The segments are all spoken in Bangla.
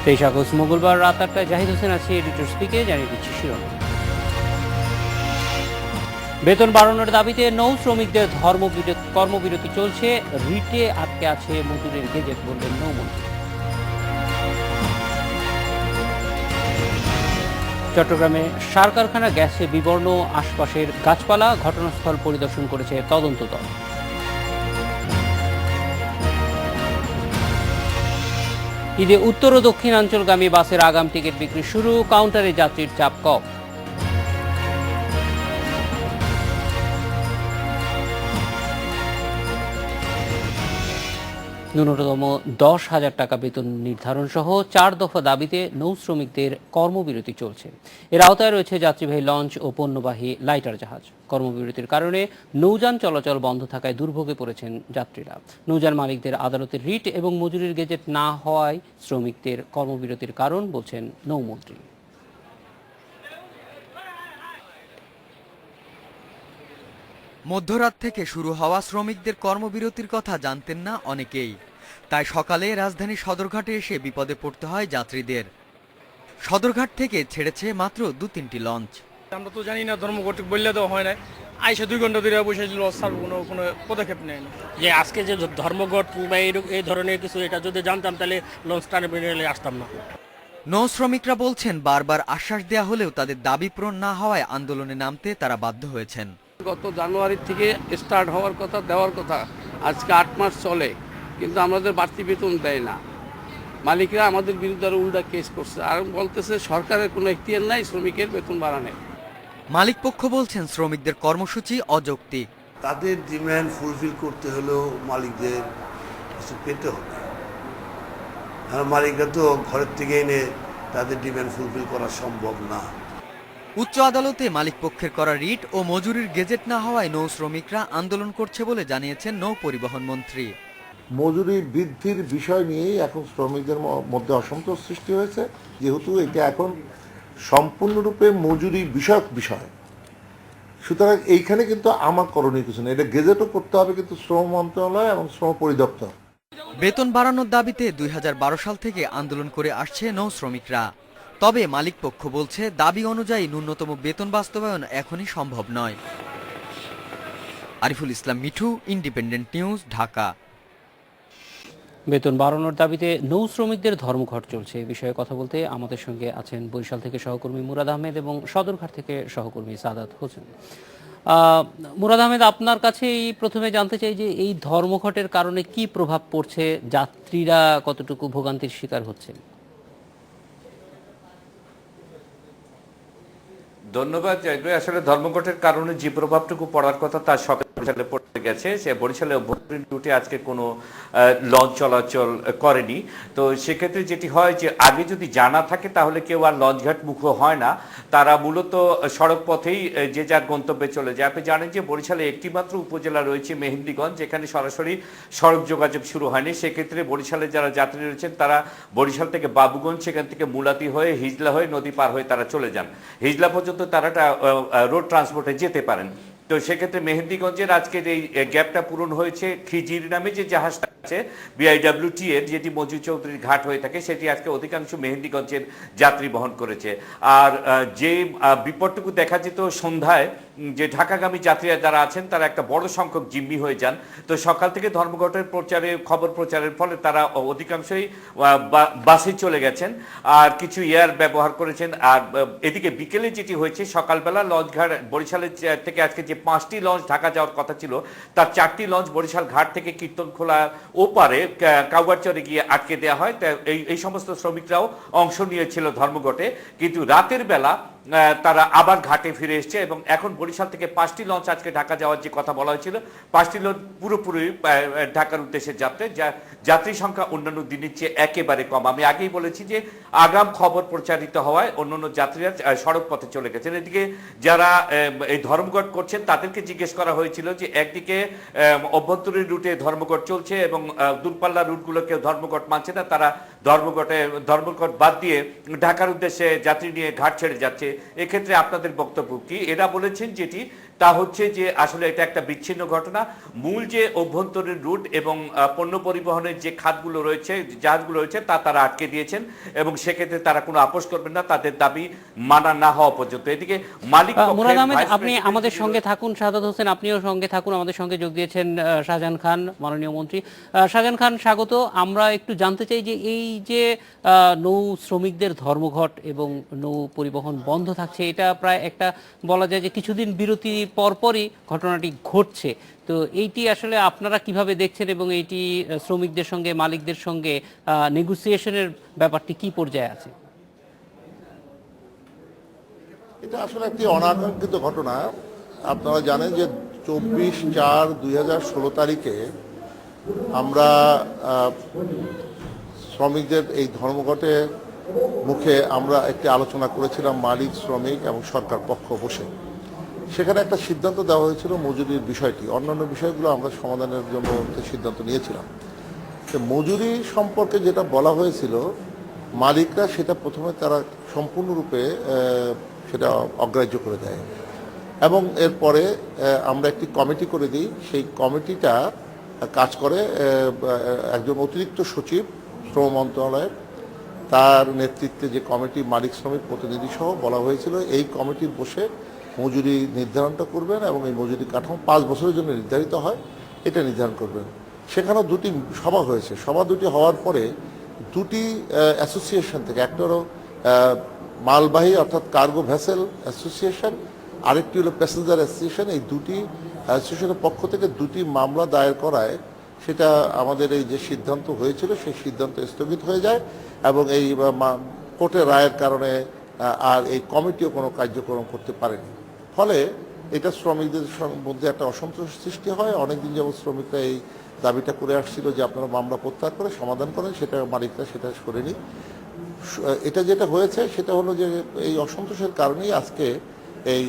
23 আগস্ট মঙ্গলবার রাত 8টায় জাহিদ হোসেন আছি এডিটর স্পিকে জানিয়ে দিচ্ছি শিরোনাম। বেতন বাড়ানোর দাবিতে নৌ শ্রমিকদের কর্মবিরতি চলছে, রিটে আটকে আছে মজুরের গেজেট, বললেন নৌমন্ত্রী। চট্টগ্রামে সার কারখানা গ্যাসে বিবর্ণ, আশপাশের গাছপালা, ঘটনাস্থল পরিদর্শন করেছে তদন্ত দল। ঈদে উত্তর ও দক্ষিণাঞ্চলগামী বাসের আগাম টিকিট বিক্রি শুরু, কাউন্টারে যাত্রীর চাপ কম। ন্যূনতম 10,000 টাকা বেতন নির্ধারণ সহ 4 দফা দাবিতে নৌ শ্রমিকদের কর্মবিরতি চলছে। এর আওতায় রয়েছে যাত্রীবাহী লঞ্চ ও পণ্যবাহী লাইটার জাহাজ। কর্মবিরতির কারণে নৌযান চলাচল বন্ধ থাকায় দুর্ভোগে পড়েছেন যাত্রীরা। নৌযান মালিকদের আদালতের রিট এবং মজুরির গেজেট না হওয়ায় শ্রমিকদের কর্মবিরতির কারণ বলছেন নৌমন্ত্রী। মধ্যরাত থেকে শুরু হওয়া শ্রমিকদের কর্মবিরতির কথা জানতেন না অনেকেই, তাই সকালে রাজধানীর সদরঘাটে এসে বিপদে পড়তে হয় যাত্রীদের। সদরঘাট থেকে ছেড়েছে মাত্র 2-3টি লঞ্চ। আমরা তো জানি না, ধর্মঘট বললে তো হয় না, আইসা 2 ঘন্টা ধরে বসে কোনো পদক্ষেপ নেয় না। যে আজকে যে ধর্মঘট বা এই ধরনের কিছু, এটা যদি জানতাম তাহলে লঞ্চ টার্মিনালে আসতাম না। নৌ শ্রমিকরা বলছেন, বারবার আশ্বাস দেয়া হলেও তাদের দাবি পূরণ না হওয়ায় আন্দোলনে নামতে তারা বাধ্য হয়েছেন। গত জানুয়ারি থেকে স্টার্ট হওয়ার কথা, দেওয়ার কথা, আজকে 8 মাস চলে, কিন্তু আমাদের বাড়তি বেতন দেয় না। মালিকরা আমাদের বিরুদ্ধে উল্টা কেস করছে আর বলতেছে সরকারের কোনো এখতিয়ার নাই শ্রমিকের বেতন বাড়ানোর। মালিক পক্ষ বলছেন শ্রমিকদের কর্মসূচি অযৌক্তিক। তাদের ডিমান্ড ফুলফিল করতে হলেও মালিকদের কিছু পেতে হবে। আর মালিকরা তো ঘরের থেকে এনে তাদের ডিমান্ড ফুলফিল করা সম্ভব না। উচ্চ আদালতে মালিক পক্ষের করা রিট ও মজুরির গেজেট না হওয়ায় নৌ শ্রমিকরা আন্দোলন করছে বলে জানিয়েছেন নৌ পরিবহন মন্ত্রী। মজুরি বৃদ্ধির বিষয় নিয়েই এখন শ্রমিকদের মধ্যে অসন্তোষ সৃষ্টি হয়েছে, যেহেতু এটা এখন সম্পূর্ণরূপে মজুরি বিষয়ক বিষয়। সুতরাং এইখানে কিন্তু আমার করণীয় কিছু নেই, এটা গেজেটও করতে হবে কিন্তু শ্রম মন্ত্রণালয় এবং শ্রম পরিদপ্তর। বেতন বাড়ানোর দাবিতে 2012 সাল থেকে আন্দোলন করে আসছে নৌ শ্রমিকরা। তবে মালিক পক্ষ বলছে, দাবি অনুযায়ী ন্যূনতম বেতন বাস্তবায়ন এখনই সম্ভব নয়। Ariful Islam Mithu, independent news, Dhaka. বেতন বাড়ানোর দাবিতে নৌ শ্রমিকদের ধর্মঘট চলছে। এ বিষয়ে কথা বলতে আমাদের সঙ্গে আছেন বরিশাল থেকে সহকর্মী মুরাদ আহমেদ এবং সদরঘাট থেকে সহকর্মী সাদাত হোসেন। মুরাদ আহমেদ, আপনার কাছে প্রথমে জানতে চাই যে এই ধর্মঘটের কারণে কি প্রভাব পড়ছে, যাত্রীরা কতটুকু ভোগান্তির শিকার হচ্ছেন? ধন্যবাদ জয়গ্রহ। আসলে ধর্মঘটের কারণে যে প্রভাবটুকু পড়ার কথা তা সকালে বরিশালে পড়তে গেছে। সে বরিশালে অভ্যন্তরীণ রুটে আজকে কোনো লঞ্চ চলাচল করেনি। তো সেক্ষেত্রে যেটি হয় যে আগে যদি জানা থাকে তাহলে কেউ আর লঞ্চঘাট মুখ হয় না, তারা মূলত সড়ক পথেই যে যার গন্তব্যে চলে যায়। আপনি জানেন যে বরিশালে একটি মাত্র উপজেলা রয়েছে মেহেন্দিগঞ্জ, যেখানে সরাসরি সড়ক যোগাযোগ শুরু হয়নি। সেক্ষেত্রে বরিশালে যারা যাত্রী রয়েছেন তারা বরিশাল থেকে বাবুগঞ্জ, সেখান থেকে মুলাতি হয়ে হিজলা হয়ে নদী পার হয়ে তারা চলে যান। হিজলা পর্যন্ত তারা রোড ট্রান্সপোর্টে যেতে পারেন। তো সেক্ষেত্রে মেহেন্দিগঞ্জের আজকের এই গ্যাপটা পূরণ হয়েছে। খিজির নামে যে জাহাজটা আছে BIWT এর, যেটি মজু চৌধুরীর ঘাট হয়ে থাকে, সেটি আজকে অধিকাংশ মেহেন্দিগঞ্জের যাত্রী বহন করেছে। আর যে বিপদটুকু দেখা যেত সন্ধ্যায়, যে ঢাকাগামী যাত্রীরা যারা আছেন তারা একটা বড় সংখ্যক জিম্মি হয়ে যান। তো সকাল থেকে ধর্মঘটের খবর প্রচারের ফলে তারা অধিকাংশই বাসে চলে গেছেন আর কিছু এয়ার ব্যবহার করেছেন। আর এদিকে বিকেলে যেটি হয়েছে, সকালবেলা লঞ্চঘাট বরিশালের থেকে আজকে যে 5টি লঞ্চ ঢাকা যাওয়ার কথা ছিল, তার 4টি লঞ্চ বরিশাল ঘাট থেকে কীর্তনখোলা ওপারে কাউয়ারচরে গিয়ে আটকে দেওয়া হয়। এই সমস্ত শ্রমিকরাও অংশ নিয়েছিল ধর্মঘটে, কিন্তু রাতের বেলা তারা আবার ঘাটে ফিরে এসছে এবং এখন বরিশাল থেকে 5টি লঞ্চ আজকে ঢাকা যাওয়ার যে কথা বলা হয়েছিল, 5টি লঞ্চ পুরোপুরি ঢাকার উদ্দেশ্যে যাত্রী সংখ্যা অন্যান্য দিনের চেয়ে একেবারে কম। আমি আগেই বলেছি যে আগাম খবর প্রচারিত হওয়ায় অন্যান্য যাত্রীরা সড়ক পথে চলে গেছেন। এদিকে যারা এই ধর্মঘট করছেন তাদেরকে জিজ্ঞেস করা হয়েছিল যে একদিকে অভ্যন্তরীণ রুটে ধর্মঘট চলছে এবং দূরপাল্লা রুটগুলোকে ধর্মঘট মানছে না, তারা ধর্মঘট বাদ দিয়ে ঢাকার উদ্দেশ্যে যাত্রী নিয়ে ঘাট ছেড়ে যাচ্ছে। এক্ষেত্রে আপনাদের বক্তব্য কি? এরা বলেছেন যেটি তা হচ্ছে যে আসলে এটা একটা বিচ্ছিন্ন ঘটনা। মূল যে অভ্যন্তরীণ রুট এবং পণ্য পরিবহনের যে খাতগুলো রয়েছে, জাহাজগুলো রয়েছে, তা তারা আটকে দিয়েছেন এবং সেক্ষেত্রে তারা কোনো আপোষ করবেন না তাদের দাবি মানা না হওয়া পর্যন্ত। এদিকে মালিক মুরাদ আহমেদ, আপনি আমাদের সঙ্গে থাকুন। শাহাদাত হোসেন, আপনিও সঙ্গে থাকুন। আমাদের সঙ্গে যোগ দিয়েছেন শাহজাহান খান, মাননীয় মন্ত্রী। শাহজাহান খান, স্বাগত। আমরা একটু জানতে চাই যে এই যে নৌ শ্রমিকদের ধর্মঘট এবং নৌ পরিবহন বন্ধ থাকছে, এটা প্রায় একটা বলা যায় যে কিছুদিন বিরতি পরপরই ঘটনাটি ঘটছে। তো এইটি আসলে আপনারা কিভাবে দেখছেন এবং এইটি শ্রমিকদের সঙ্গে মালিকদের সঙ্গে নেগোসিয়েশনের ব্যাপারটি কি পর্যায়ে আছে? এটা আসলে একটি অনাকাঙ্ক্ষিত ঘটনা। আপনারা জানেন যে 24/4/2016 তারিখে আমরা শ্রমিকদের এই ধর্মঘটের মুখে আমরা একটি আলোচনা করেছিলাম মালিক, শ্রমিক এবং সরকার পক্ষ বসে। সেখানে একটা সিদ্ধান্ত দেওয়া হয়েছিল মজুরির বিষয়টি, অন্যান্য বিষয়গুলো আমরা সমাধানের জন্য সিদ্ধান্ত নিয়েছিলাম। তো মজুরি সম্পর্কে যেটা বলা হয়েছিল, মালিকরা সেটা প্রথমে তারা সম্পূর্ণরূপে সেটা অগ্রাহ্য করে দেয় এবং এরপরে আমরা একটি কমিটি করে দিই। সেই কমিটিটা কাজ করে একজন অতিরিক্ত সচিব শ্রম মন্ত্রণালয়ের, তার নেতৃত্বে যে কমিটি মালিক শ্রমিক প্রতিনিধি সহ বলা হয়েছিল এই কমিটি বসে মজুরি নির্ধারণটা করবেন এবং এই মজুরি কাঠামো 5 বছরের জন্য নির্ধারিত হয় এটা নির্ধারণ করবেন। সেখানেও দুটি সভা হয়েছে। সভা দুটি হওয়ার পরে দুটি অ্যাসোসিয়েশন থেকে, একটা হলো মালবাহী অর্থাৎ কার্গো ভেসেল অ্যাসোসিয়েশন, আরেকটি হলো প্যাসেঞ্জার অ্যাসোসিয়েশন, এই দুটি অ্যাসোসিয়েশনের পক্ষ থেকে দুটি মামলা দায়ের করায় সেটা আমাদের এই যে সিদ্ধান্ত হয়েছিল সেই সিদ্ধান্ত স্থগিত হয়ে যায় এবং এই কোর্টের রায়ের কারণে আর এই কমিটিও কোনো কার্যক্রম করতে পারেনি। ফলে এটা শ্রমিকদের মধ্যে একটা অসন্তোষ সৃষ্টি হয়। অনেকদিন যাবৎ শ্রমিকরা এই দাবিটা করে আসছিল যে আপনারা মামলা প্রত্যাহার করে সমাধান করেন, সেটা মালিকরা সেটা করেনি। এটা যেটা হয়েছে সেটা হলো যে এই অসন্তোষের কারণেই আজকে এই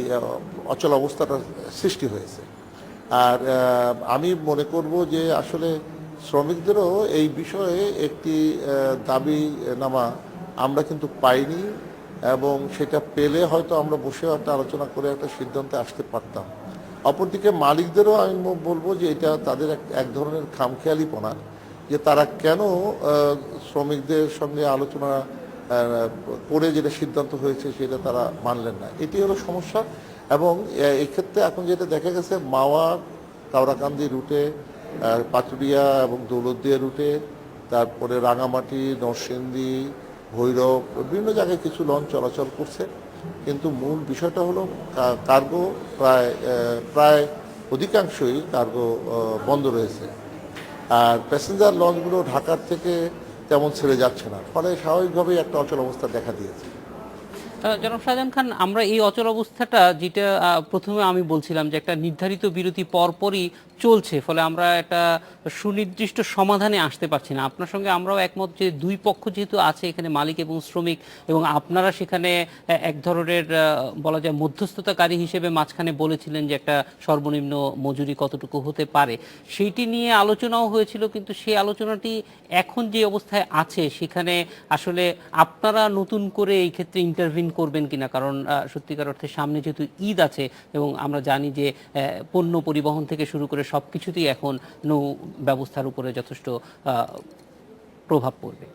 অচল অবস্থাটা সৃষ্টি হয়েছে। আর আমি মনে করব যে আসলে শ্রমিকদেরও এই বিষয়ে একটি দাবি নামা আমরা কিন্তু পাইনি এবং সেটা পেলে হয়তো আমরা বসে একটা আলোচনা করে একটা সিদ্ধান্তে আসতে পারতাম। অপরদিকে মালিকদেরও আমি বলবো যে এটা তাদের এক ধরনের খামখেয়ালিপনা, যে তারা কেন শ্রমিকদের সঙ্গে আলোচনা করে যেটা সিদ্ধান্ত হয়েছে সেটা তারা মানলেন না, এটি হলো সমস্যা। এবং এক্ষেত্রে এখন যেটা দেখা গেছে মাওয়া কাওড়াকান্দি রুটে, পাতুরিয়া এবং দৌলতদিয়া রুটে, তারপরে রাঙামাটি, নরসিংদী, ভৈরব, বিভিন্ন জায়গায় কিছু লঞ্চ চলাচল করছে, কিন্তু মূল বিষয়টা হলো কার্গো প্রায় অধিকাংশই কার্গো বন্ধ রয়েছে। আর প্যাসেঞ্জার লঞ্চগুলো ঢাকার থেকে তেমন ছেড়ে যাচ্ছে না, ফলে স্বাভাবিকভাবেই একটা অচল অবস্থা দেখা দিয়েছে। জনাব শাহজাহান খান, আমরা এই অচল অবস্থাটা যেটা প্রথমে আমি বলছিলাম যে একটা নির্ধারিত বিরতি পরপরই চলছে, ফলে আমরা একটা সুনির্দিষ্ট সমাধানে আসতে পারছি না। আপনার সঙ্গে আমরাও একমত যে দুই পক্ষ যেহেতু আছে এখানে, মালিক এবং শ্রমিক, এবং আপনারা সেখানে এক ধরনের বলা যায় মধ্যস্থতাকারী হিসেবে মাঝখানে বলেছিলেন যে একটা সর্বনিম্ন মজুরি কতটুকু হতে পারে, সেইটি নিয়ে আলোচনাও হয়েছিল। কিন্তু সেই আলোচনাটি এখন যে অবস্থায় আছে সেখানে আসলে আপনারা নতুন করে এই ক্ষেত্রে ইন্টারভিন করবেন কিনা, কারণ সত্যিকার অর্থে সামনে যেহেতু ঈদ আছে এবং আমরা জানি যে পণ্য পরিবহন থেকে শুরু করে সবকিছুতেই এখন নৌ ব্যবস্থার উপরে যথেষ্ট প্রভাব পড়বে।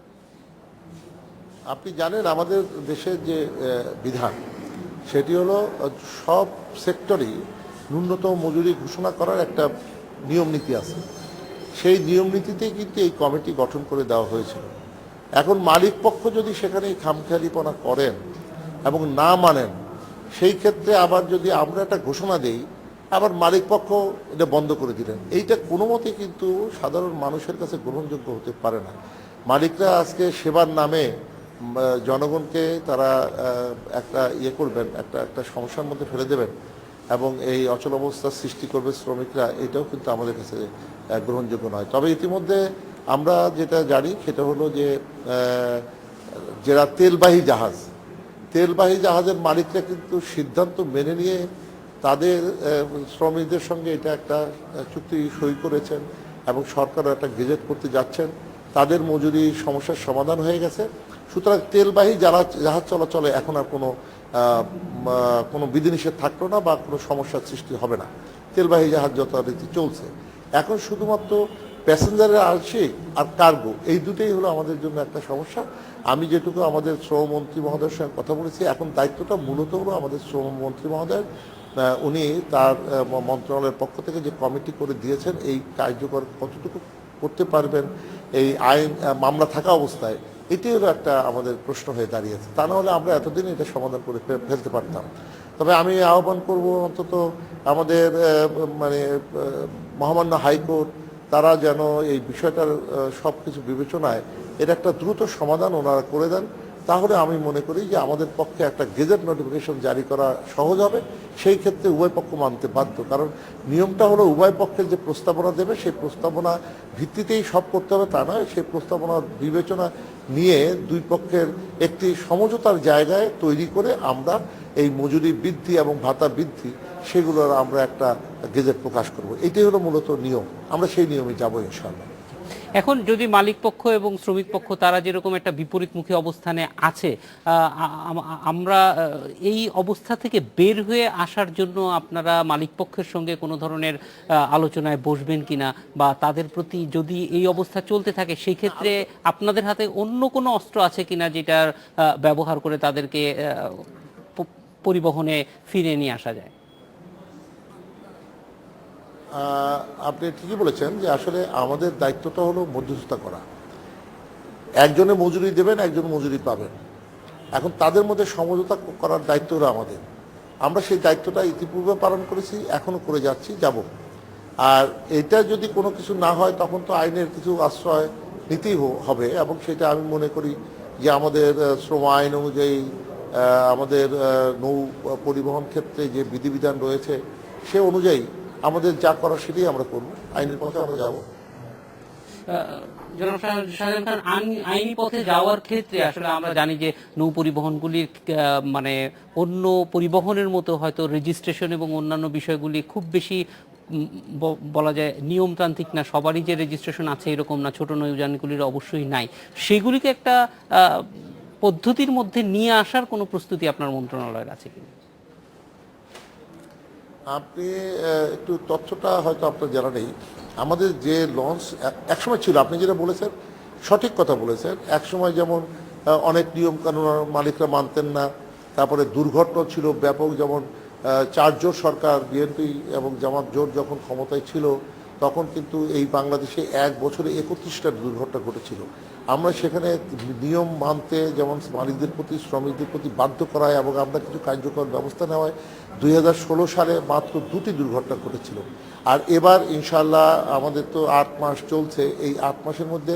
আপনি জানেন আমাদের দেশের যে বিধান সেটি হলো সব সেক্টরেই ন্যূনতম মজুরি ঘোষণা করার একটা নিয়ম নীতি আছে। সেই নিয়ম নীতিতেই কিন্তু এই কমিটি গঠন করে দেওয়া হয়েছিল। এখন মালিক পক্ষ যদি সেখানে খামখেয়ালিপনা করেন এবং না মানেন, সেই ক্ষেত্রে আবার যদি আমরা একটা ঘোষণা দেই, আবার মালিক পক্ষ এটা বন্ধ করে দিলেন, এইটা কোনো মতে কিন্তু সাধারণ মানুষের কাছে গ্রহণযোগ্য হতে পারে না। মালিকরা আজকে সেবার নামে জনগণকে তারা একটা করবেন, একটা সমস্যার মধ্যে ফেলে দেবেন এবং এই অচল অবস্থার সৃষ্টি করবে শ্রমিকরা, এটাও কিন্তু আমাদের কাছে গ্রহণযোগ্য নয়। তবে ইতিমধ্যে আমরা যেটা জানি সেটা হলো যে যারা তেলবাহী জাহাজের মালিকরা কিন্তু সিদ্ধান্ত মেনে নিয়ে তাদের শ্রমিকদের সঙ্গে এটা একটা চুক্তি সই করেছেন এবং সরকারও একটা গেজেট করতে যাচ্ছেন। তাদের মজুরি সমস্যার সমাধান হয়ে গেছে। সুতরাং তেলবাহী জাহাজ চলাচলে এখন আর কোনো বিধিনিষেধ থাকলো না বা কোনো সমস্যার সৃষ্টি হবে না। তেলবাহী জাহাজ যথারীতি চলছে। এখন শুধুমাত্র প্যাসেঞ্জারের আংশিক আর কার্গো এই দুটোই হলো আমাদের জন্য একটা সমস্যা। আমি যেটুকু আমাদের শ্রমমন্ত্রী মহোদয়ের সঙ্গে কথা বলেছি, এখন দায়িত্বটা মূলত হলো আমাদের শ্রমমন্ত্রী মহোদয়। উনি তার মন্ত্রণালয়ের পক্ষ থেকে যে কমিটি করে দিয়েছেন, এই কার্যকর কতটুকু করতে পারবেন এই আইন মামলা থাকা অবস্থায়, এটি হলো একটা আমাদের প্রশ্ন হয়ে দাঁড়িয়েছে। তা না হলে আমরা এতদিন এটা সমাধান করে ফেলতে পারতাম। তবে আমি আহ্বান করব অন্তত আমাদের মহামান্য হাইকোর্ট, তারা যেন এই বিষয়টার সব কিছু বিবেচনায় এর একটা দ্রুত সমাধান ওনারা করে দেন। তাহলে আমি মনে করি যে আমাদের পক্ষে একটা গেজেট নোটিফিকেশন জারি করা সহজ হবে। সেই ক্ষেত্রে উভয় পক্ষ মানতে বাধ্য, কারণ নিয়মটা হলো উভয় পক্ষের যে প্রস্তাবনা দেবে সেই প্রস্তাবনা ভিত্তিতেই সব করতে হবে তা নয়। সেই প্রস্তাবনার বিবেচনা নিয়ে দুই পক্ষের একটি সমঝোতার জায়গায় তৈরি করে আমরা এই মজুরি বৃদ্ধি এবং ভাতা বৃদ্ধি সেগুলোর আমরা একটা গেজেট প্রকাশ করব। এটাই হলো মূলত নিয়ম, আমরা সেই নিয়মে যাবো ইনশাআল্লাহ। এখন যদি মালিক পক্ষ এবং শ্রমিক পক্ষ তারা যেরকম একটা বিপরীতমুখী অবস্থানে আছে, আমরা এই অবস্থা থেকে বের হয়ে আসার জন্য আপনারা মালিক পক্ষের সঙ্গে কোনো ধরনের আলোচনায় বসবেন কিনা, বা তাদের প্রতি যদি এই অবস্থা চলতে থাকে সেই ক্ষেত্রে আপনাদের হাতে অন্য কোনো অস্ত্র আছে কিনা যেটার ব্যবহার করে তাদেরকে পরিবহনে ফিরে নিয়ে আসা যায়? আপনি ঠিকই বলেছেন যে আসলে আমাদের দায়িত্বটা হলো মধ্যস্থতা করা। একজনে মজুরি দেবেন, একজন মজুরি পাবেন। এখন তাদের মধ্যে সমঝোতা করার দায়িত্ব হলো আমাদের। আমরা সেই দায়িত্বটা ইতিপূর্বে পালন করেছি, এখনো করে যাচ্ছি, যাব। আর এটা যদি কোনো কিছু না হয় তখন তো আইনের কিছু আশ্রয় নিতেই হবে, এবং সেটা আমি মনে করি যে আমাদের শ্রম আইন অনুযায়ী আমাদের নৌ পরিবহন ক্ষেত্রে যে বিধিবিধান রয়েছে সে অনুযায়ী আমাদের যা করার সেটাই আমরা করব, আইনের পথে আমরা যাব। আইনি পথে যাওয়ার ক্ষেত্রে আসলে আমরা জানি যে নৌ পরিবহনগুলির অন্য পরিবহনের মতো হয়তো রেজিস্ট্রেশন এবং অন্যান্য বিষয়গুলি খুব বেশি বলা যায় নিয়মতান্ত্রিক না। সবারই যে রেজিস্ট্রেশন আছে এরকম না, ছোট নৌযানগুলির অবশ্যই নাই। সেগুলিকে একটা পদ্ধতির মধ্যে নিয়ে আসার কোনো প্রস্তুতি আপনার মন্ত্রণালয়ের আছে কিনা? আপনি একটু তথ্যটা হয়তো আপনার জানা নেই। আমাদের যে লঞ্চ একসময় ছিল, আপনি যেটা বলেছেন সঠিক কথা বলেছেন, একসময় যেমন অনেক নিয়ম কানুন মালিকরা মানতেন না, তারপরে দুর্ঘটনা ছিল ব্যাপক। যেমন 4 জোট সরকার, বিএনপি এবং জামাত জোট যখন ক্ষমতায় ছিল তখন কিন্তু এই বাংলাদেশে এক বছরে 31টা দুর্ঘটনা ঘটেছিল। আমরা সেখানে নিয়ম মানতে যেমন মালিকদের প্রতি শ্রমিকদের প্রতি বাধ্য করা হয় এবং আমরা কিছু কার্যকর ব্যবস্থা নেওয়ায় 2016 সালে মাত্র 2টি দুর্ঘটনা ঘটেছিল। আর এবার ইনশাআল্লাহ আমাদের তো 8 মাস চলছে, এই 8 মাসের মধ্যে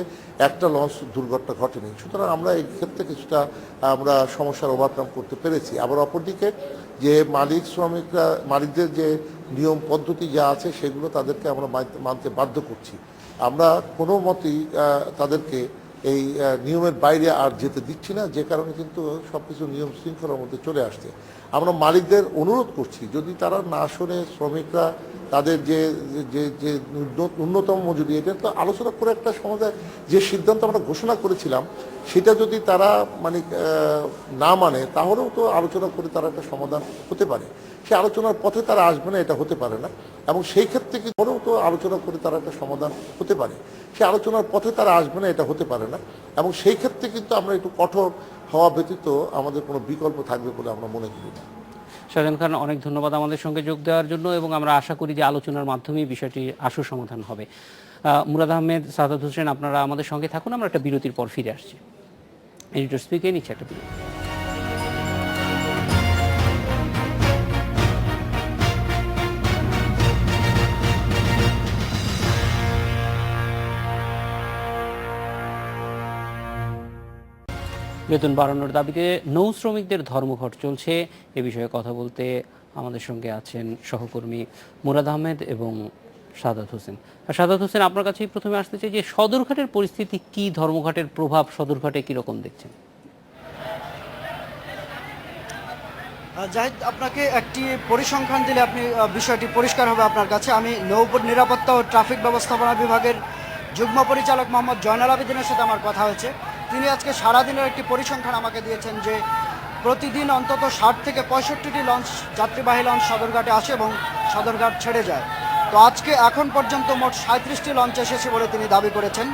একটা লঞ্চ দুর্ঘটনা ঘটেনি। সুতরাং আমরা এই ক্ষেত্রে কিছুটা আমরা সমস্যার ওভারকাম করতে পেরেছি। আবার অপরদিকে যে মালিকদের যে নিয়ম পদ্ধতি যা আছে সেগুলো তাদেরকে আমরা মানতে বাধ্য করছি। আমরা কোনো মতেই তাদেরকে এই নিয়মের বাইরে আর যেতে দিচ্ছি না, যে কারণে কিন্তু সব কিছু নিয়ম শৃঙ্খলার মধ্যে চলে আসছে। আমরা মালিকদের অনুরোধ করছি, যদি তারা না শোনে, শ্রমিকরা তাদের যে ন্যূনতম মজুরি এটা তো আলোচনা করে একটা সমাধান, যে সিদ্ধান্ত আমরা ঘোষণা করেছিলাম সেটা যদি তারা না মানে, তাহলেও তো আলোচনা করে তারা একটা সমাধান হতে পারে। সে আলোচনার পথে তারা আসবে না এটা হতে পারে না, এবং সেই ক্ষেত্রে কি হলেও তো আলোচনা করে তারা একটা সমাধান হতে পারে। সে আলোচনার পথে তারা আসবে না এটা হতে পারে না, এবং সেই ক্ষেত্রে কিন্তু আমরা একটু কঠোর হওয়া ব্যতীত আমাদের কোনো বিকল্প থাকবে বলে আমরা মনে করি না। শাহজাহান খান, অনেক ধন্যবাদ আমাদের সঙ্গে যোগ দেওয়ার জন্য, এবং আমরা আশা করি যে আলোচনার মাধ্যমেই বিষয়টি আশু সমাধান হবে। মুরাদ আহমেদ, সাদাত হোসেন, আপনারা আমাদের সঙ্গে থাকুন, আমরা একটা বিরতির পর ফিরে আসছি। এডিটর স্পিকে নিচ্ছে একটা বিরতি। বেতন বাড়ানোর দাবিতে নৌ শ্রমিকদের ধর্মঘট চলছে। এ বিষয়ে কথা বলতে আমাদের সঙ্গে আছেন সহকর্মী মুরাদ আহমেদ এবং সাদাত হোসেন। সাদাত হোসেন, আপনার কাছেই প্রথমে আসতে চাই যে সদরঘাটের পরিস্থিতি কি, ধর্মঘটের প্রভাব সদরঘাটে কীরকম দেখছেন? জাহিদ, আপনাকে একটি পরিসংখ্যান দিলে আপনি বিষয়টি পরিষ্কার হবে আপনার কাছে। আমি নৌ নিরাপত্তা ও ট্রাফিক ব্যবস্থাপনা বিভাগের যুগ্ম পরিচালক মোহাম্মদ জয়নাল আবেদিনের সাথে আমার কথা হয়েছে। তিনি আজকে সারাদিনের একটি পরিসংখ্যান আমাকে দিয়েছেন যে প্রতিদিন অন্তত 60 থেকে 65টি লঞ্চ, যাত্রীবাহী লঞ্চ সদরঘাটে আসে এবং সদরঘাট ছেড়ে যায়। তো আজকে এখন পর্যন্ত মোট 37টি লঞ্চ এসেছে বলে তিনি দাবি করেছেন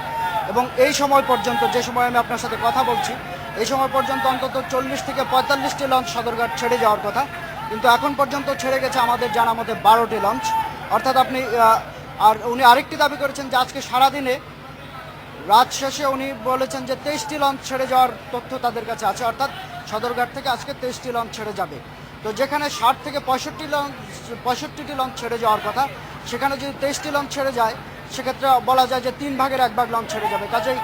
এবং এই সময় পর্যন্ত, যে সময় আমি আপনার সাথে কথা বলছি, এই সময় পর্যন্ত অন্তত 40 থেকে 45টি লঞ্চ সদরঘাট ছেড়ে যাওয়ার কথা, কিন্তু এখন পর্যন্ত ছেড়ে গেছে আমাদের জানা মতে 12টি লঞ্চ। অর্থাৎ আপনি আর উনি আরেকটি দাবি করেছেন যে আজকে সারাদিনে রাত শেষে উনি বলেছেন যে 23টি লঞ্চ ছেড়ে যাওয়ার তথ্য তাদের কাছে আছে, অর্থাৎ সদরঘাট থেকে আজকে 23টি লঞ্চ ছেড়ে যাবে। তো যেখানে 60 থেকে 65টি লঞ্চ ছেড়ে যাওয়ার কথা, সেখানে যদি 23টি লঞ্চ ছেড়ে যায় সেক্ষেত্রে বলা যায় যে 3 ভাগের 1 ভাগ লঞ্চ ছেড়ে যাবে। কাজেই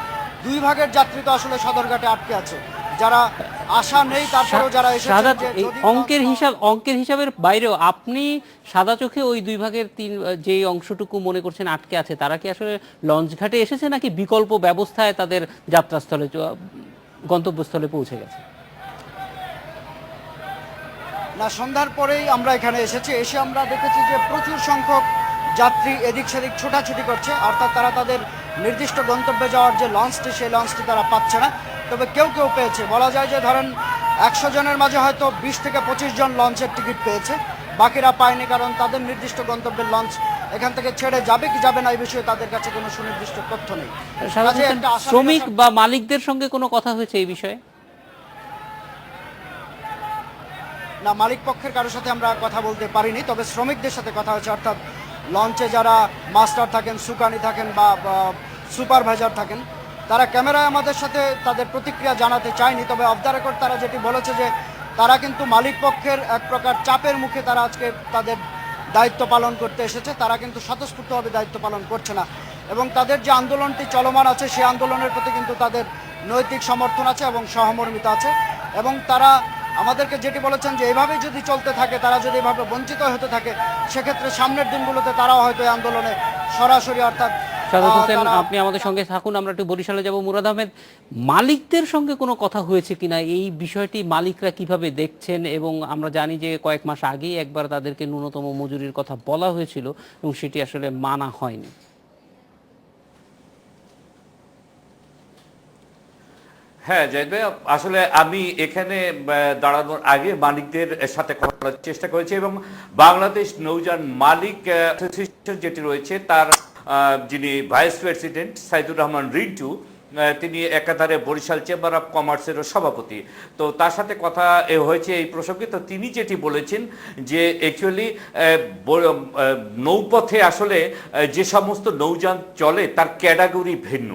2 ভাগের যাত্রী তো আসলে সদরঘাটে আটকে আছে, যারা আশা নেই তারপরেও যারা এসেছেন। সাদা যে এই যদি অঙ্কের হিসাবের বাইরেও আপনি সাদা চোখে ওই 2 ভাগের 3 যেই অংশটুকু মনে করছেন আটকে আছে, তারা কি আসলে লঞ্চ ঘাটে এসেছে নাকি বিকল্প ব্যবস্থায় তাদের যাত্রাস্থলে গন্তব্যস্থলে পৌঁছে গেছে? না, সন্ধ্যার পরেই আমরা এখানে এসেছি, এসে আমরা দেখেছি যে প্রচুর সংখ্যক যাত্রী এদিক সেদিক ছোটাছুটি করছে, অর্থাৎ তারা তাদের নির্দিষ্ট গন্তব্যে যাওয়ার যে লঞ্চটি, সেই লঞ্চটি তারা পাচ্ছে না। তবে কেউ কেউ পেয়েছে, বলা যায় যে ধরেন 100 জনের মাঝে হয়তো 20 থেকে 25 জন লঞ্চের টিকিট পেয়েছে, বাকিরা পায়নি, কারণ তাদের নির্দিষ্ট গন্তব্যের লঞ্চ এখান থেকে ছেড়ে যাবে কি যাবে না এই বিষয়ে তাদের কাছে কোনো সুনির্দিষ্ট তথ্য নেই। কাজেই একটা আশা শ্রমিক নিরাশা- বা মালিকদের সঙ্গে কোনো কথা হয়েছে এই বিষয়ে? না, মালিক পক্ষের কারোর সাথে আমরা কথা বলতে পারিনি, তবে শ্রমিকদের সাথে কথা হয়েছে, অর্থাৎ লঞ্চে যারা মাস্টার থাকেন, সুকানি থাকেন বা সুপারভাইজার থাকেন, তারা ক্যামেরায় আমাদের সাথে তাদের প্রতিক্রিয়া জানাতে চায়নি। তবে অফ দ্য রেকর্ড তারা যেটি বলেছে যে তারা কিন্তু মালিক পক্ষের এক প্রকার চাপের মুখে তারা আজকে তাদের দায়িত্ব পালন করতে এসেছে, তারা কিন্তু স্বতঃস্ফূর্তভাবে দায়িত্ব পালন করছে না এবং তাদের যে আন্দোলনটি চলমান আছে সেই আন্দোলনের প্রতি কিন্তু তাদের নৈতিক সমর্থন আছে এবং সহমর্মিতা আছে। এবং তারা আমাদেরকে যেটি বলেছেন যে এভাবেই যদি চলতে থাকে, তারা যদি এভাবে বঞ্চিত হতে থাকে, সেক্ষেত্রে সামনের দিনগুলোতে তারাও হয়তো এই আন্দোলনে সরাসরি, অর্থাৎ সাদাত হোসেন, তারা- আপনি আমাদের সঙ্গে থাকুন, আমরা একটু বরিশালে যাব। মুরাদ আহমেদ, মালিকদের সঙ্গে কোনো কথা হয়েছে কিনা, এই বিষয়টি মালিকরা কিভাবে দেখছেন? এবং আমরা জানি যে কয়েক মাস আগেই একবার তাদেরকে ন্যূনতম মজুরির কথা বলা হয়েছিল এবং সেটি আসলে মানা হয়নি। হ্যাঁ জাহিদ ভাই, আসলে আমি এখানে দাঁড়ানোর আগে মালিকদের সাথে কথা বলার চেষ্টা করেছি এবং বাংলাদেশ নৌযান মালিক অ্যাসোসিয়েশন যেটি রয়েছে তার যিনি ভাইস প্রেসিডেন্ট সাইদুর রহমান রিন্টু, তিনি একাধারে বরিশাল চেম্বার অফ কমার্সেরও সভাপতি। তো তার সাথে কথা হয়েছে এই প্রসঙ্গে। তো তিনি যেটি বলেছেন যে অ্যাকচুয়ালি নৌপথে আসলে যে সমস্ত নৌযান চলে তার ক্যাটাগরি ভিন্ন।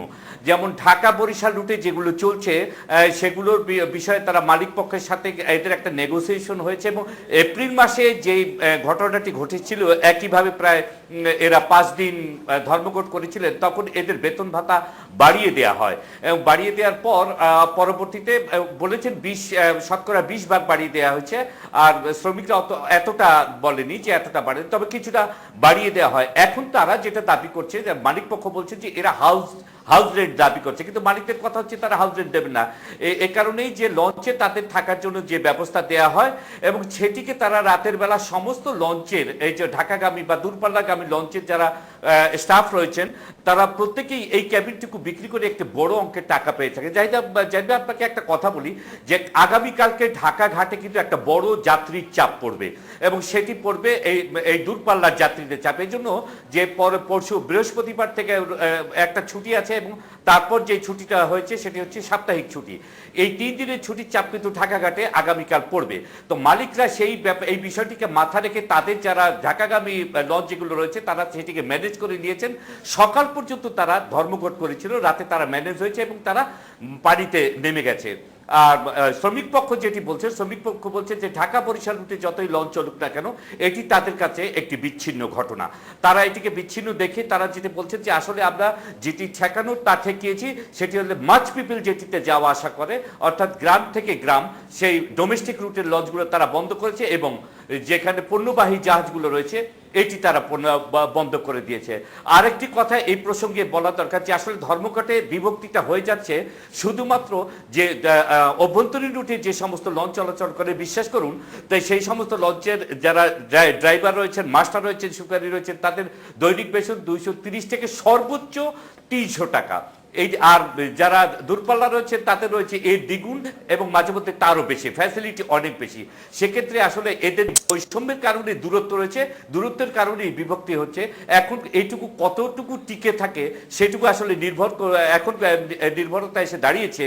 যেমন ঢাকা বরিশাল রুটে যেগুলো চলছে সেগুলোর বিষয়ে তারা মালিক পক্ষের সাথে এদের একটা নেগোসিয়েশন হয়েছে এবং এপ্রিল মাসে যে ঘটনাটি ঘটেছিল, একইভাবে প্রায় এরা 5 দিন ধর্মঘট করেছিলেন, তখন এদের বেতন ভাতা বাড়িয়ে দেওয়া হয় এবং বাড়িয়ে দেওয়ার পর পরবর্তীতে বলেছেন 20% ভাগ বাড়িয়ে দেওয়া হয়েছে। আর শ্রমিকরা এতটা বলেনি যে এতটা বাড়ে, তবে কিছুটা বাড়িয়ে দেওয়া হয়। এখন তারা যেটা দাবি করছে, যে মালিক পক্ষ বলছে যে এরা হাউস রেট দাবি করছে, কিন্তু মালিকদের কথা হচ্ছে তারা হাউস রেট দেবে না। এ কারণেই যে লঞ্চে তাদের থাকার জন্য যে ব্যবস্থা দেয়া হয় এবং সেটিকে তারা রাতের বেলা সমস্ত লঞ্চের, এই যে ঢাকাগামী বা দূরপাল্লাগামী লঞ্চের যারা স্টাফ রয়েছেন, তারা প্রত্যেকেই এই ক্যাবিনটুকু বিক্রি করে একটি বড় অঙ্কের টাকা পেয়ে থাকে। জাহিদ, আপনাকে একটা কথা বলি যে আগামীকালকে ঢাকা ঘাটে কিন্তু একটা বড় যাত্রীর চাপ পড়বে এবং সেটি পড়বে এই দূরপাল্লার যাত্রীদের চাপ। এই জন্য যে পরশু বৃহস্পতিবার থেকে একটা ছুটি আছে এবং তারপর যে ছুটিটা হয়েছে সেটি হচ্ছে সাপ্তাহিক ছুটি। এই 3 দিনের ছুটির চাপ কিন্তু ঢাকাঘাটে আগামীকাল পড়বে। তো মালিকরা এই বিষয়টিকে মাথা রেখে তাদের যারা ঢাকাগামী লঞ্চ যেগুলো রয়েছে তারা সেটিকে ম্যানেজ করে নিয়েছেন। সকাল পর্যন্ত তারা ধর্মঘট করেছিল, রাতে তারা ম্যানেজ হয়েছে এবং তারা পানিতে নেমে গেছে। আর শ্রমিক পক্ষ যেটি বলছে, শ্রমিক পক্ষ বলছে যে ঢাকা বরিশাল রুটে যতই লঞ্চ চলুক না কেন, এটি তাদের কাছে একটি বিচ্ছিন্ন ঘটনা। তারা এটিকে বিচ্ছিন্ন দেখে তারা যেটি বলছেন যে আসলে আমরা যেটি ঠেকানোর তা ঠেকিয়েছি, সেটি হলে মাচ পিপল যেটিতে যাওয়া আসা করে, অর্থাৎ গ্রাম থেকে গ্রাম, সেই ডোমেস্টিক রুটের লঞ্চগুলো তারা বন্ধ করেছে এবং যেখানে পণ্যবাহী জাহাজগুলো রয়েছে এটি তারা বন্ধ করে দিয়েছে। আরেকটি কথা এই প্রসঙ্গে বলা দরকার যে আসলে ধর্মঘটে বিভক্তিটা হয়ে যাচ্ছে শুধুমাত্র যে অভ্যন্তরীণ রুটে যে সমস্ত লঞ্চ চলাচল করে, বিশ্বাস করুন, তাই সেই সমস্ত লঞ্চের যারা ড্রাইভার রয়েছেন, মাস্টার রয়েছেন, সুকারি রয়েছেন, তাদের দৈনিক বেতন 230 থেকে সর্বোচ্চ 300 টাকা। এই আর যারা দূরপাল্লা রয়েছে তাতে রয়েছে এর দ্বিগুণ এবং মাঝে মধ্যে তারও বেশি, ফ্যাসিলিটি অনেক বেশি। সেক্ষেত্রে আসলে এদের বৈষম্যের কারণে দূরত্ব রয়েছে, দূরত্বের কারণেই বিভক্তি হচ্ছে। এখন এইটুকু কতটুকু টিকে থাকে সেটুকু আসলে এখন নির্ভরতা এসে দাঁড়িয়েছে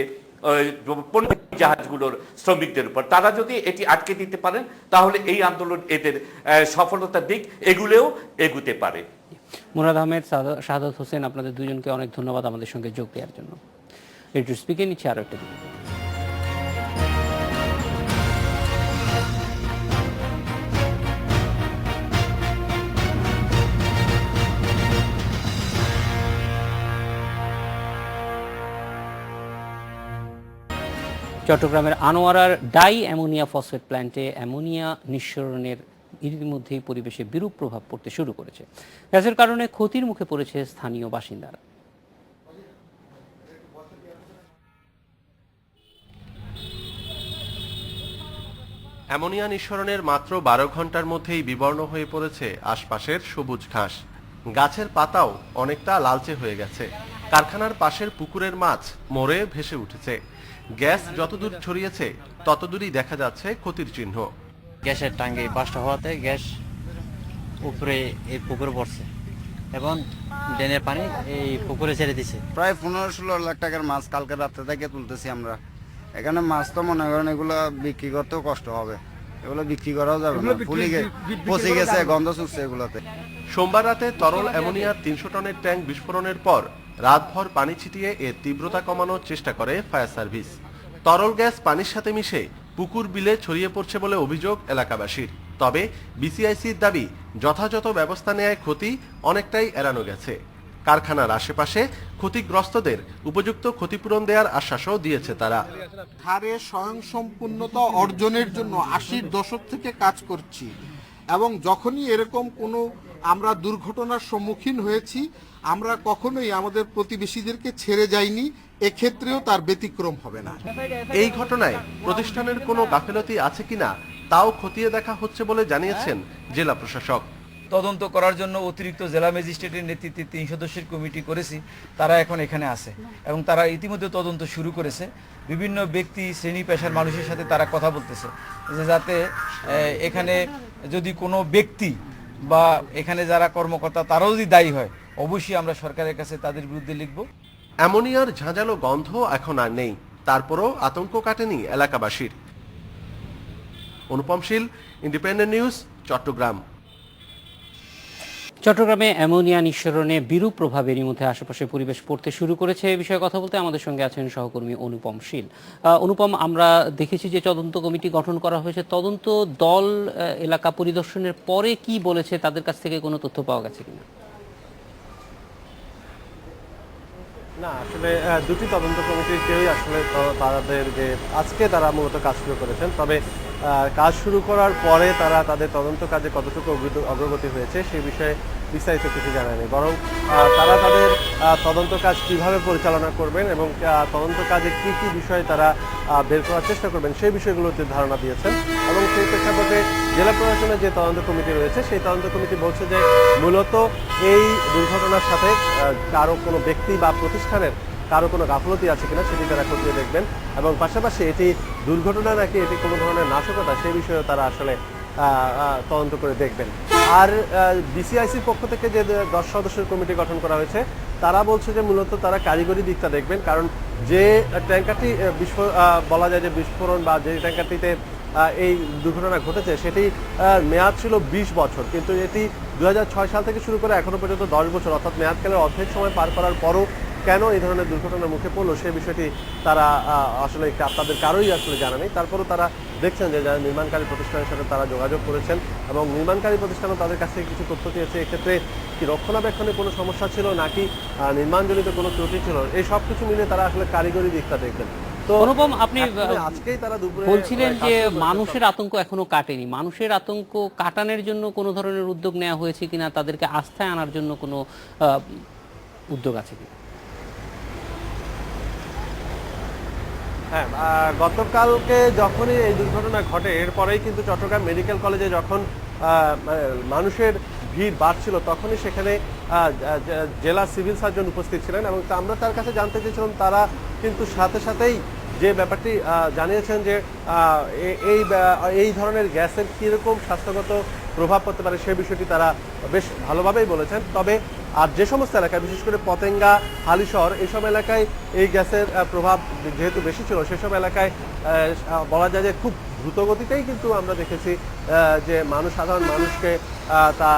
পণ্য জাহাজগুলোর শ্রমিকদের উপর। তারা যদি এটি আটকে দিতে পারেন তাহলে এই আন্দোলন এদের সফলতার দিক এগুতে পারে। মুরাদ আহমেদ, শাহাদাত হোসেন, আপনাদের দুজনকে অনেক ধন্যবাদ আমাদের সঙ্গে যোগ দেওয়ার জন্য। রেডিও স্পিকে নিচ্ছে আরো একটা দিন। চট্টগ্রামের আনোয়ারার ডাই অ্যামোনিয়া ফসফেট প্ল্যান্টে অ্যামোনিয়া নিঃসরণের ইতিমধ্যেই পরিবেশে বিরূপ প্রভাব পড়তে শুরু করেছে। গ্যাসের কারণে ক্ষতির মুখে পড়েছে স্থানীয় বাসিন্দারা। অ্যামোনিয়া নিঃসরণের মাত্র 12 ঘন্টার মধ্যেই বিবর্ণ হয়ে পড়েছে আশপাশের সবুজ ঘাস, গাছের পাতাও অনেকটা লালচে হয়ে গেছে। কারখানার পাশের পুকুরের মাছ মরে ভেসে উঠেছে। গ্যাস যতদূর ছড়িয়েছে ততদূরই দেখা যাচ্ছে ক্ষতির চিহ্ন। গ্যাসের টাঙ্গে বাস্ট হওয়াতে গ্যাস উপরে এই পুকুরে পড়ছে এবং ড্রেনের পানি এই পুকুরে ছেড়ে দিছে। প্রায় 15-16 লাখ টাকার মাছ কালকে রাত্রে থেকে তুলতেছি আমরা। এখানে মাছ তো মনে করেন এগুলো বিক্রি করতেও কষ্ট হবে, এগুলো বিক্রি করাও যাবে না, পচে গেছে, গন্ধ ছুটছে এগুলোতে। সোমবার রাতে তরল অ্যামোনিয়ার 300 টনের ট্যাঙ্ক বিস্ফোরণের পর রাতভর পানি ছিটিয়ে এর তীব্রতা কমানোর চেষ্টা করে ফায়ার সার্ভিস। তরল গ্যাস পানির সাথে মিশে পুকুর বিলে ছড়িয়ে পড়ছে বলে অভিযোগ এলাকাবাসীর। তবে বিসিআইসির দাবি, যথাযথ ব্যবস্থা নেওয়ায় ক্ষতি অনেকটাই এড়ানো গেছে। কারখানার আশেপাশে ক্ষতিগ্রস্তদের উপযুক্ত ক্ষতিপূরণ দেওয়ার আশ্বাসও দিয়েছে তারা। হারে স্বয়ংসম্পূর্ণতা অর্জনের জন্য 80-র দশক থেকে কাজ করছি এবং যখনই এরকম কোনো আমরা দুর্ঘটনার সম্মুখীন হয়েছি আমরা কখনোই আমাদের প্রতিবেশীদেরকে ছেড়ে যাইনি, এক্ষেত্রেও তার ব্যতিক্রম হবে না। এই ঘটনায় প্রতিষ্ঠানের কোনো গাফিলতি আছে কিনা তাও খতিয়ে দেখা হচ্ছে বলে জানিয়েছেন জেলা প্রশাসক। তদন্ত করার জন্য অতিরিক্ত জেলা ম্যাজিস্ট্রেটের নেতৃত্বে 3 সদস্যের কমিটি করেছি, তারা এখন এখানে আছে এবং তারা ইতিমধ্যে তদন্ত শুরু করেছে। বিভিন্ন ব্যক্তি, শ্রেণী পেশার মানুষের সাথে তারা কথা বলতেছে যে যাতে এখানে যদি কোনো ব্যক্তি বা এখানে যারা কর্মকর্তা তারাও যদি দায়ী হয় অবশ্যই আমরা সরকারের কাছে তাদের বিরুদ্ধে লিখব। অ্যামোনিয়ার ঝাঁঝালো গন্ধ এখন আর নেই, তারপরও আতঙ্ক কাটেনি এলাকাবাসীর। অনুপম শীল, ইন্ডিপেন্ডেন্ট নিউজ, চট্টগ্রাম। চট্টগ্রামে অ্যামোনিয়া নিঃসরণে বিরূপ প্রভাবেরই মধ্যে আশেপাশে পরিবেশ পড়তে শুরু করেছে। এই বিষয়ে কথা বলতে আমাদের সঙ্গে আছেন সহকর্মী অনুপম শীল। অনুপম, আমরা দেখেছি যে তদন্ত কমিটি গঠন করা হয়েছে, তদন্ত দল এলাকা পরিদর্শনের পরে কি বলেছে, তাদের কাছ থেকে কোনো তথ্য পাওয়া গেছে কিনা? না, আসলে দুটি তদন্ত কমিটির কেউই আসলে তাদের যে আজকে তারা মূলত কাজ শুরু করেছেন, তবে কাজ শুরু করার পরে তারা তাদের তদন্ত কাজে কতটুকু অগ্রগতি হয়েছে সে বিষয়ে বিস্তারিত কিছু জানায়নি, বরং তারা তাদের তদন্ত কাজ কিভাবে পরিচালনা করবেন এবং তদন্ত কাজে কি কি বিষয় তারা বের করার চেষ্টা করবেন সেই বিষয়গুলোতে ধারণা দিয়েছেন। এবং সেই প্রেক্ষাপটে জেলা প্রশাসনের যে তদন্ত কমিটি রয়েছে সেই তদন্ত কমিটি বলছে যে মূলত এই দুর্ঘটনার সাথে কারো কোনো ব্যক্তি বা প্রতিষ্ঠানের কারো কোনো গাফলতি আছে কিনা সেটি তারা খতিয়ে দেখবেন এবং পাশাপাশি এটি দুর্ঘটনা নাকি এটি কোনো ধরনের নাশকতা সেই বিষয়ে তারা আসলে তদন্ত করে দেখবেন। আর বিসিআইসির পক্ষ থেকে যে 10 সদস্যের কমিটি গঠন করা হয়েছে তারা বলছে যে মূলত তারা কারিগরি দিকটা দেখবেন, কারণ যে ট্যাঙ্কারটি বলা যায় যে বিস্ফোরণ বা যে ট্যাঙ্কারটিতে এই দুর্ঘটনা ঘটেছে সেটি মেয়াদ ছিল 20 বছর, কিন্তু এটি 2006 সাল থেকে শুরু করে এখনো পর্যন্ত 10 বছর, অর্থাৎ মেয়াদকালের অর্ধেক সময় পার করার পরও কেন এই ধরনের দুর্ঘটনার মুখে পড়লো সেই বিষয়টি তারা আসলে তাদের কারোই আসলে জানা নেই। তারপরও তারা দেখছেন যে যারা নির্মাণকারী প্রতিষ্ঠানের সাথে তারা যোগাযোগ করেছেন এবং নির্মাণকারী প্রতিষ্ঠানও তাদের কাছ থেকে কিছু তথ্য দিয়েছে। এক্ষেত্রে কি রক্ষণাবেক্ষণে কোনো সমস্যা ছিল নাকি নির্মাণজনিত কোনো ত্রুটি ছিল, এই সব কিছু মিলে তারা আসলে কারিগরি দিকটা দেখবেন। তো অনুপম, আপনি আজকেই তারা দুপুরে বলছিলেন যে মানুষের আতঙ্ক এখনো কাটেনি, মানুষের আতঙ্ক কাটানোর জন্য কোনো ধরনের উদ্যোগ নেওয়া হয়েছে কিনা, তাদেরকে আস্থায় আনার জন্য কোনো উদ্যোগ আছে কিনা? হ্যাঁ, গতকালকে যখনই এই দুর্ঘটনা ঘটে এরপরেই কিন্তু চট্টগ্রাম মেডিকেল কলেজে যখন মানুষের ভিড় বাড়ছিল তখনই সেখানে জেলা সিভিল সার্জন উপস্থিত ছিলেন এবং আমরা তার কাছে জানতে চেয়েছিলাম তারা কিন্তু সাথে সাথেই যে ব্যাপারটি জানিয়েছেন যে এই ধরনের গ্যাসের কীরকম স্বাস্থ্যগত প্রভাব পড়তে পারে সেই বিষয়টি তারা বেশ ভালোভাবেই বলেছেন। তবে আর যে সমস্ত এলাকায় বিশেষ করে পতেঙ্গা, হালিশহর এইসব এলাকায় এই গ্যাসের প্রভাব যেহেতু বেশি ছিল সেসব এলাকায় বলা যায় যে খুব দ্রুতগতিতেই কিন্তু আমরা দেখেছি যে সাধারণ মানুষকে তা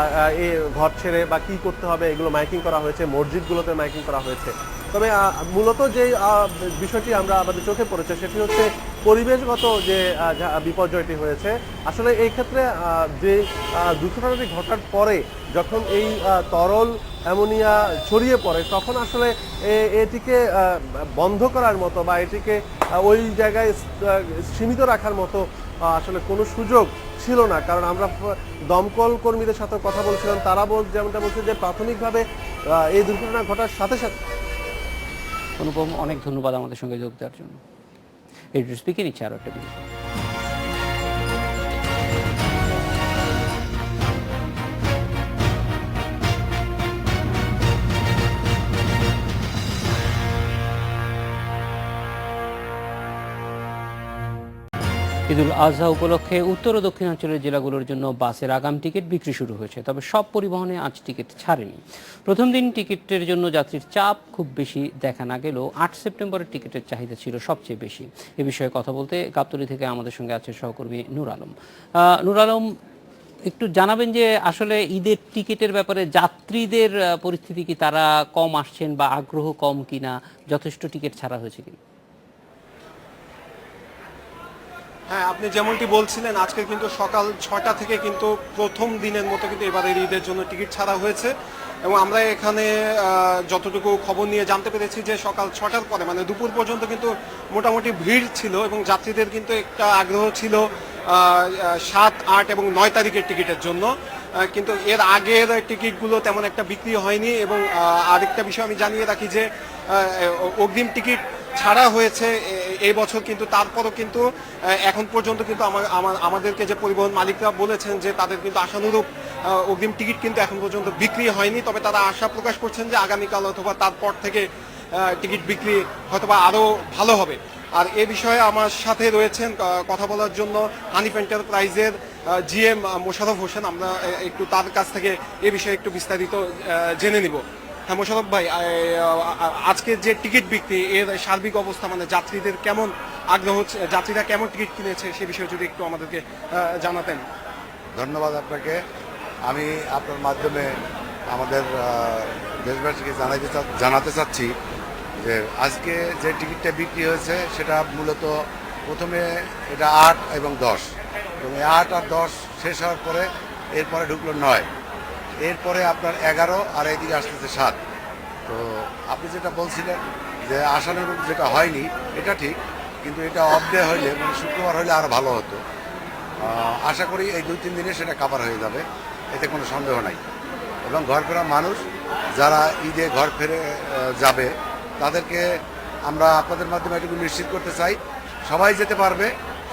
এই ঘর ছেড়ে বা কি করতে হবে এগুলো মাইকিং করা হয়েছে, মসজিদগুলোতে মাইকিং করা হয়েছে। তবে মূলত যে বিষয়টি আমরা আমাদের চোখে পড়েছে সেটি হচ্ছে পরিবেশগত যে বিপর্যয়টি হয়েছে। আসলে এই ক্ষেত্রে যে দুর্ঘটনাটি ঘটার পরে যখন এই তরল অ্যামোনিয়া ছড়িয়ে পড়ে তখন আসলে এটিকে বন্ধ করার মতো বা এটিকে ওই জায়গায় সীমিত রাখার মতো আসলে কোনো সুযোগ ছিল না। কারণ আমরা দমকল কর্মীদের সাথে কথা বলছিলাম, তারা যেমনটা বলছে যে প্রাথমিকভাবে এই দুর্ঘটনা ঘটার সাথে সাথে। অনুপম, অনেক ধন্যবাদ আমাদের সঙ্গে যোগ দেওয়ার জন্য। এই স্পিকে নিচ্ছে আরো একটা বিষয়। ঈদুল আজহা উপলক্ষে উত্তর ও দক্ষিণাঞ্চলের জেলাগুলোর জন্য বাসের আগাম টিকিট বিক্রি শুরু হয়েছে, তবে সব পরিবহনে আজ টিকিট ছাড়েনি। প্রথম দিন টিকিটের জন্য যাত্রীর চাপ খুব বেশি দেখা না গেলেও 8 সেপ্টেম্বরের টিকিটের চাহিদা ছিল সবচেয়ে বেশি। এ বিষয়ে কথা বলতে গাবতলী থেকে আমাদের সঙ্গে আছে সহকর্মী নূর আলম। নূর আলম, একটু জানাবেন যে আসলে ঈদের টিকিটের ব্যাপারে যাত্রীদের পরিস্থিতি কি, তারা কম আসছেন বা আগ্রহ কম কিনা, যথেষ্ট টিকিট ছাড়া হয়েছে কিনা? হ্যাঁ, আপনি যেমনটি বলছিলেন আজকে কিন্তু সকাল 6টা থেকে কিন্তু প্রথম দিনের মতো কিন্তু এবারের ঈদের জন্য টিকিট ছাড়া হয়েছে এবং আমরা এখানে যতটুকু খবর নিয়ে জানতে পেরেছি যে সকাল 6টার পরে মানে দুপুর পর্যন্ত কিন্তু মোটামুটি ভিড় ছিল এবং যাত্রীদের কিন্তু একটা আগ্রহ ছিল 7, 8 এবং 9 তারিখের টিকিটের জন্য, কিন্তু এর আগের টিকিটগুলো তেমন একটা বিক্রি হয়নি। এবং আরেকটা বিষয় আমি জানিয়ে রাখি যে অগ্রিম টিকিট ছাড়া হয়েছে এই বছর, কিন্তু তারপরও কিন্তু এখন পর্যন্ত কিন্তু আমাদেরকে যে পরিবহন মালিকরা বলেছেন যে তাদের কিন্তু আশানুরূপ অগ্রিম টিকিট কিন্তু এখন পর্যন্ত বিক্রি হয়নি। তবে তারা আশা প্রকাশ করছেন যে আগামীকাল অথবা তারপর থেকে টিকিট বিক্রি হয়তোবা আরও ভালো হবে। আর এ বিষয়ে আমার সাথে রয়েছেন কথা বলার জন্য হানিফ এন্টারপ্রাইজের জিএম মোশাররফ হোসেন। আমরা একটু তার কাছ থেকে এ বিষয়ে একটু বিস্তারিত জেনে নিব। হ্যাঁ মোশাররফ ভাই, আজকে যে টিকিট বিক্রি এর সার্বিক অবস্থা মানে যাত্রীদের কেমন আগ্রহ, যাত্রীরা কেমন টিকিট কিনেছে সে বিষয়ে যদি একটু আমাদেরকে জানাতেন। ধন্যবাদ আপনাকে। আমি আপনার মাধ্যমে আমাদের দেশবাসীকে জানাতে চাচ্ছি যে আজকে যে টিকিটটা বিক্রি হয়েছে সেটা মূলত প্রথমে এটা 8 এবং 10 এবং 8 আর 10 শেষ হওয়ার পরে এরপরে ঢুকলো 9, এরপরে আপনার 11 আর এইদিকে আসতেছে 7। তো আপনি যেটা বলছিলেন যে আশানুরূপ যেটা হয়নি এটা ঠিক, কিন্তু এটা অফ ডে হইলে মানে শুক্রবার হইলে আরও ভালো হতো। আশা করি এই 2-3 দিনে সেটা কাভার হয়ে যাবে, এতে কোনো সন্দেহ নাই। এবং ঘর ফেরা মানুষ যারা ঈদে ঘর ফিরে যাবে তাদেরকে আমরা আপনাদের মাধ্যমে এটুকু নিশ্চিত করতে চাই সবাই যেতে পারবে,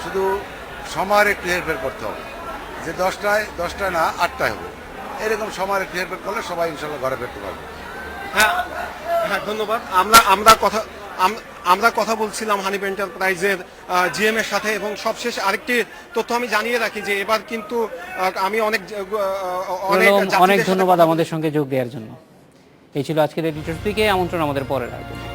শুধু সময়ের একটু হেরফের করতে হবে, যে 10টায় না 8টায় হবে, এরকম সময়ের একটু হেরফের করলে সবাই ইনশাল্লাহ ঘরে ফিরতে পারবে। হ্যাঁ হ্যাঁ, ধন্যবাদ। আমরা কথা বলছিলাম হানিফ এন্টারপ্রাইজের জিএম এর সাথে। এবং সবশেষ আরেকটি তথ্য আমি জানিয়ে রাখি যে এবার কিন্তু আমি অনেক ধন্যবাদ আমাদের সঙ্গে যোগ দেওয়ার জন্য। এই ছিল আজকের এডিটর স্পিকে। আমন্ত্রণ আমাদের পরের আয়োজনে।